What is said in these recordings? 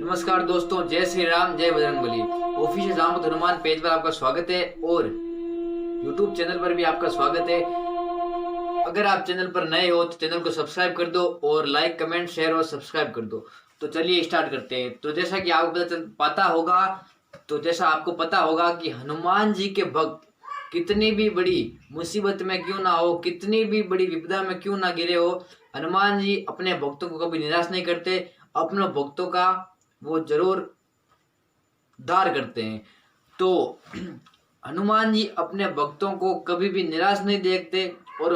नमस्कार दोस्तों, जय श्री राम, जय बजरंगबली। ऑफिशियल जामवंत हनुमान पेज पर आपका स्वागत है और यूट्यूब चैनल पर भी आपका स्वागत है। अगर आप चैनल पर नए हो तो चैनल को सब्सक्राइब कर दो और लाइक, कमेंट, शेयर और सब्सक्राइब कर दो। तो चलिए स्टार्ट करते हैं। तो जैसा कि आपको पता होगा कि हनुमान जी के भक्त कितनी भी बड़ी मुसीबत में क्यों ना हो, कितनी भी बड़ी विपदा में क्यों ना गिरे हो, हनुमान जी अपने भक्तों को कभी निराश नहीं करते। अपने भक्तों का वो जरूर उद्धार करते हैं। तो हनुमान जी अपने भक्तों को कभी भी निराश नहीं देखते और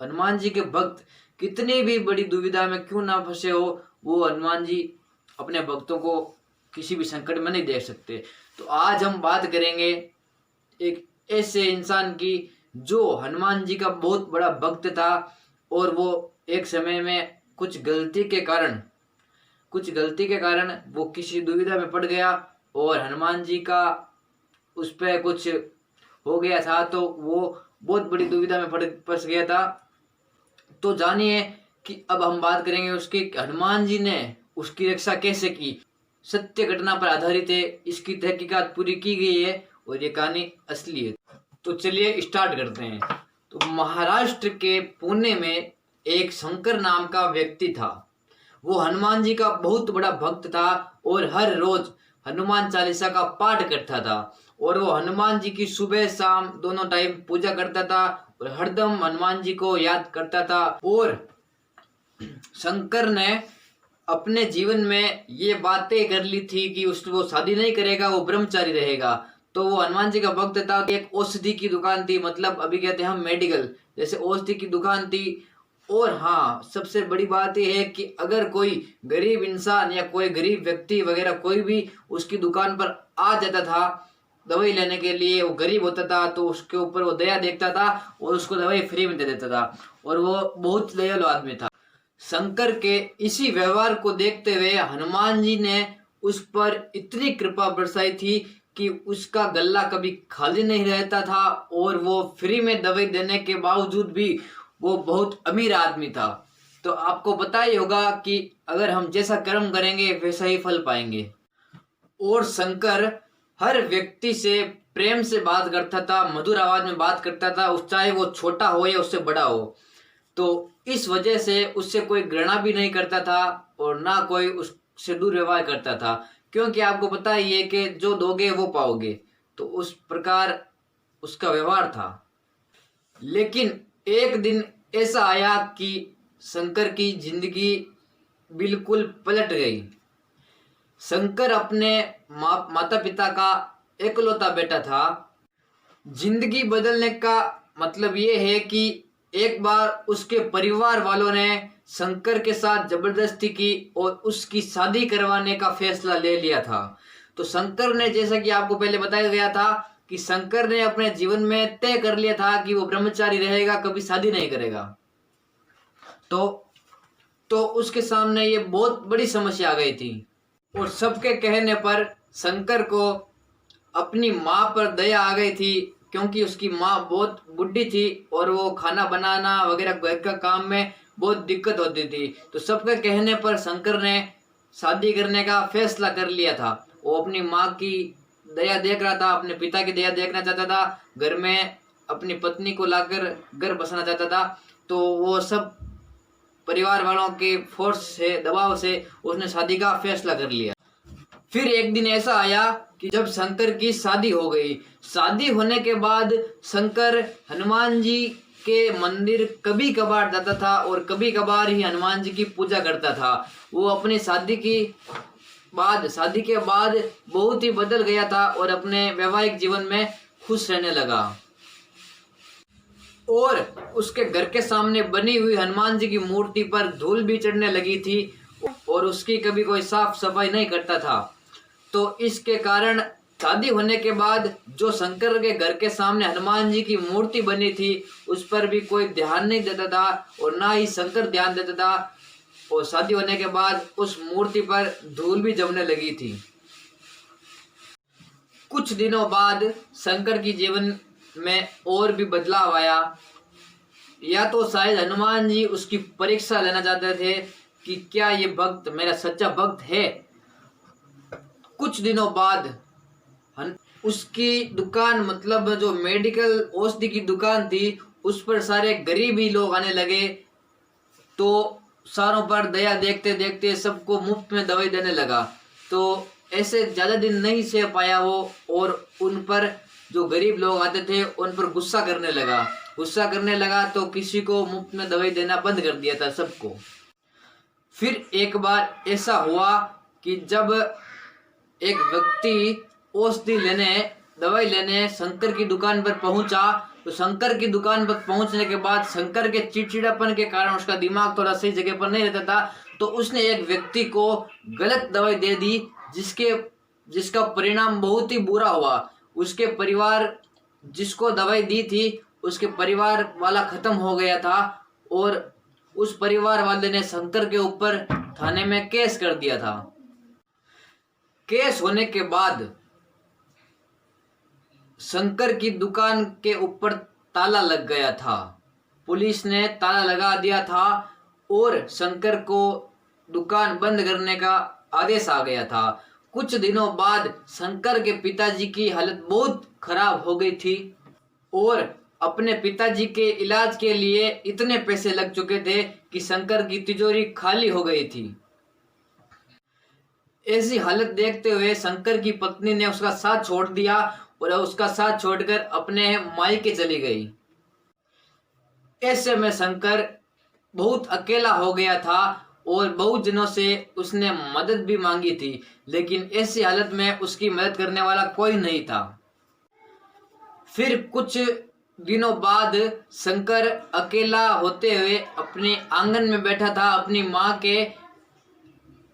हनुमान जी के भक्त कितनी भी बड़ी दुविधा में क्यों ना फंसे हो, वो हनुमान जी अपने भक्तों को किसी भी संकट में नहीं देख सकते। तो आज हम बात करेंगे एक ऐसे इंसान की जो हनुमान जी का बहुत बड़ा भक्त था और वो एक समय में कुछ गलती के कारण वो किसी दुविधा में पड़ गया और हनुमान जी का उस पर कुछ हो गया था, तो वो बहुत बड़ी दुविधा में फंस गया था। तो जानिए कि अब हम बात करेंगे उसकी हनुमान जी ने उसकी रक्षा कैसे की। सत्य घटना पर आधारित है, इसकी तहकीकात पूरी की गई है और ये कहानी असली है। तो चलिए स्टार्ट करते हैं। तो महाराष्ट्र के पुणे में एक शंकर नाम का व्यक्ति था। वो हनुमान जी का बहुत बड़ा भक्त था और हर रोज हनुमान चालीसा का पाठ करता था और वो हनुमान जी की सुबह शाम दोनों टाइम पूजा करता था और हरदम हनुमान जी को याद करता था। और शंकर ने अपने जीवन में ये बातें कर ली थी कि वो शादी नहीं करेगा, वो ब्रह्मचारी रहेगा। तो वो हनुमान जी का भक्त था। एक औषधि की दुकान थी, मतलब अभी कहते हैं हम मेडिकल, जैसे औषधि की दुकान थी। और हाँ, सबसे बड़ी बात यह है कि अगर कोई गरीब इंसान या कोई गरीब व्यक्ति वगैरह कोई भी उसकी दुकान पर आ जाता था दवाई लेने के लिए, वो गरीब होता था तो उसके ऊपर वो दया देखता था और उसको दवाई फ्री में दे देता था और वो बहुत दयालु आदमी था। शंकर के इसी व्यवहार को देखते हुए हनुमान जी ने उस पर इतनी कृपा बरसाई थी कि उसका गल्ला कभी खाली नहीं रहता था और वो फ्री में दवाई देने के बावजूद भी वो बहुत अमीर आदमी था। तो आपको पता ही होगा कि अगर हम जैसा कर्म करेंगे वैसा ही फल पाएंगे। और शंकर हर व्यक्ति से प्रेम से बात करता था, मधुर आवाज में बात करता था, चाहे वो छोटा हो या उससे बड़ा हो। तो इस वजह से उससे कोई घृणा भी नहीं करता था और ना कोई उससे दुर्व्यवहार करता था, क्योंकि आपको पता ही है कि जो दोगे वो पाओगे। तो उस प्रकार उसका व्यवहार था। लेकिन एक दिन ऐसा आया कि शंकर की जिंदगी बिल्कुल पलट गई। शंकर अपने माता पिता का एकलौता बेटा था। जिंदगी बदलने का मतलब ये है कि एक बार उसके परिवार वालों ने शंकर के साथ जबरदस्ती की और उसकी शादी करवाने का फैसला ले लिया था। तो शंकर ने, जैसा कि आपको पहले बताया गया था कि शंकर ने अपने जीवन में तय कर लिया था कि वो ब्रह्मचारी रहेगा, कभी शादी नहीं करेगा। तो उसके सामने ये बहुत बड़ी समस्या आ गई थी और सबके कहने पर शंकर को अपनी माँ पर दया आ गई थी, क्योंकि उसकी माँ बहुत बुढ़ी थी और वो खाना बनाना वगैरह घर का काम में बहुत दिक्कत होती थी। तो सबके कहने पर शंकर ने शादी करने का फैसला कर लिया था। वो अपनी माँ की दया देख रहा था, अपने पिता की दया देखना चाहता था, घर में अपनी पत्नी को लाकर घर बसाना चाहता था। तो वो सब परिवार वालों के फोर्स से, दबाव से उसने शादी का फैसला कर लिया। फिर एक दिन ऐसा आया कि जब शंकर की शादी हो गई। शादी होने के बाद शंकर हनुमान जी के मंदिर कभी कभार जाता था और कभी कभार ही हनुमान जी की पूजा करता था। वो अपनी शादी के बाद बहुत ही बदल गया था और अपने वैवाहिक जीवन में खुश रहने लगा। और उसके घर के सामने बनी हुई हनुमान जी की मूर्ति पर धूल भी चढ़ने लगी थी और उसकी कभी कोई साफ सफाई नहीं करता था। तो इसके कारण शादी होने के बाद जो शंकर के घर के सामने हनुमान जी की मूर्ति बनी थी उस पर भी कोई ध्यान नहीं देता था और ना ही शंकर ध्यान देता था। और शादी होने के बाद उस मूर्ति पर धूल भी जमने लगी थी। कुछ दिनों बाद शंकर की जीवन में और भी बदलाव आया। या तो शायद हनुमान जी उसकी परीक्षा लेना चाहते थे कि क्या ये भक्त मेरा सच्चा भक्त है। कुछ दिनों बाद उसकी दुकान, मतलब जो मेडिकल औषधि की दुकान थी, उस पर सारे गरीबी लोग आने लगे। तो सारों पर दया देखते देखते सबको मुफ्त में दवाई देने लगा। तो ऐसे ज़्यादा दिन नहीं सह पाया वो, और उन पर जो गरीब लोग आते थे उन पर गुस्सा करने लगा। तो किसी को मुफ्त में दवाई देना बंद कर दिया था सबको। फिर एक बार ऐसा हुआ कि जब एक व्यक्ति औषधि लेने, दवाई लेने शंकर की दुकान पर पहुंचा, तो शंकर की दुकान पर पहुंचने के बाद शंकर के चिड़चिड़ापन के कारण उसका दिमाग थोड़ा सही जगह पर नहीं रहता था। तो उसने एक व्यक्ति को गलत दवाई दे दी, जिसका परिणाम बहुत ही बुरा हुआ। उसके परिवार, जिसको दवाई दी थी, उसके परिवार वाला खत्म हो गया था, और उस परिवार वाले ने शंकर के ऊपर थाने में केस कर दिया था। केस होने के बाद शंकर की दुकान के ऊपर ताला लग गया था। पुलिस ने ताला लगा दिया था और शंकर को दुकान बंद करने का आदेश आ गया था। कुछ दिनों बाद शंकर के पिताजी की हालत बहुत खराब हो गई थी, और अपने पिताजी के इलाज के लिए इतने पैसे लग चुके थे कि शंकर की तिजोरी खाली हो गई थी। ऐसी हालत देखते हुए शंकर की पत्नी ने उसका साथ छोड़ दिया, और उसका साथ छोड़कर अपने मायके चली गई। ऐसे में शंकर बहुत अकेला हो गया था, और बहुत दिनों से उसने मदद भी मांगी थी, लेकिन ऐसी हालत में उसकी मदद करने वाला कोई नहीं था। फिर कुछ दिनों बाद शंकर अकेला होते हुए अपने आंगन में बैठा था, अपनी माँ के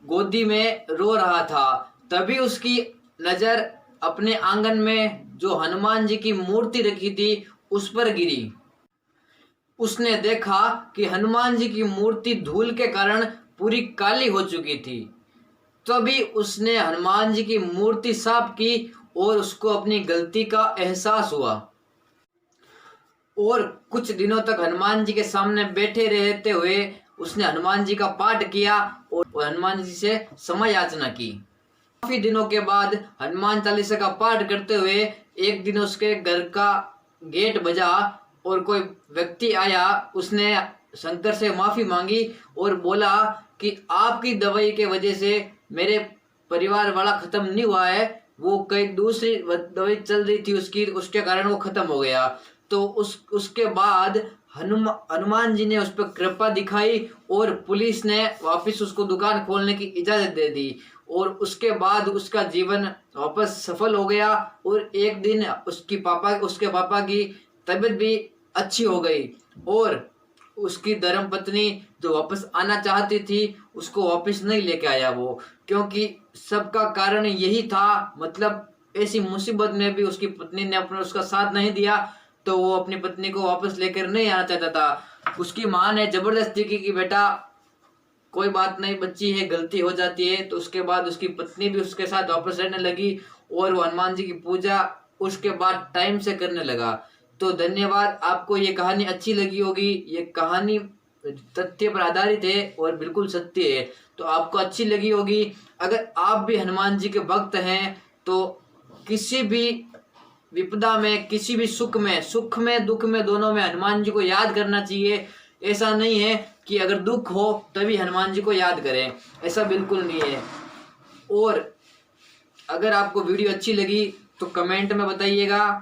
गोदी में रो रहा था। तभी उसकी नज़र अपने आंगन में जो हनुमान जी की मूर्ति रखी थी उस पर गिरी। उसने देखा कि हनुमान जी की मूर्ति धूल के कारण पूरी काली हो चुकी थी। तभी उसने हनुमान जी की मूर्ति साफ की, और उसको अपनी गलती का एहसास हुआ, और कुछ दिनों तक हनुमान जी के सामने बैठे रहते हुए उसने हनुमान जी का पाठ किया और हनुमान जी से क्षमा याचना की। काफी दिनों के बाद हनुमान चालीसा का पाठ करते हुए एक दिन उसके घर का गेट बजा, और कोई व्यक्ति आया। उसने शंकर से माफी मांगी और बोला कि आपकी दवाई के वजह से मेरे परिवार वाला खत्म नहीं हुआ है, वो कई दूसरी दवाई चल रही थी उसकी, उसके कारण वो खत्म हो गया। तो उसके बाद हनुमान जी ने उस पर कृपा दिखाई, और पुलिस ने वापस उसको दुकान खोलने की इजाजत दे दी, और उसके बाद उसका जीवन वापस सफल हो गया। और एक दिन उसके पापा की तबीयत भी अच्छी हो गई, और उसकी धर्मपत्नी जो वापस आना चाहती थी उसको वापस नहीं लेके आया वो, क्योंकि सबका कारण यही था। मतलब ऐसी मुसीबत में भी उसकी पत्नी ने उसका साथ नहीं दिया, तो वो अपनी पत्नी को वापस लेकर नहीं आना चाहता था। उसकी माँ ने जबरदस्ती की कि बेटा कोई बात नहीं, बच्ची है, गलती हो जाती है। तो उसके बाद उसकी पत्नी भी उसके साथ वापस रहने लगी, और वो हनुमान जी की पूजा उसके बाद टाइम से करने लगा। तो धन्यवाद। आपको ये कहानी अच्छी लगी होगी। ये कहानी तथ्य पर आधारित है और बिल्कुल सत्य है, तो आपको अच्छी लगी होगी। अगर आप भी हनुमान जी के भक्त हैं तो किसी भी विपदा में, किसी भी सुख में दुख में, दोनों में हनुमान जी को याद करना चाहिए। ऐसा नहीं है कि अगर दुख हो तभी हनुमान जी को याद करें, ऐसा बिल्कुल नहीं है। और अगर आपको वीडियो अच्छी लगी तो कमेंट में बताइएगा।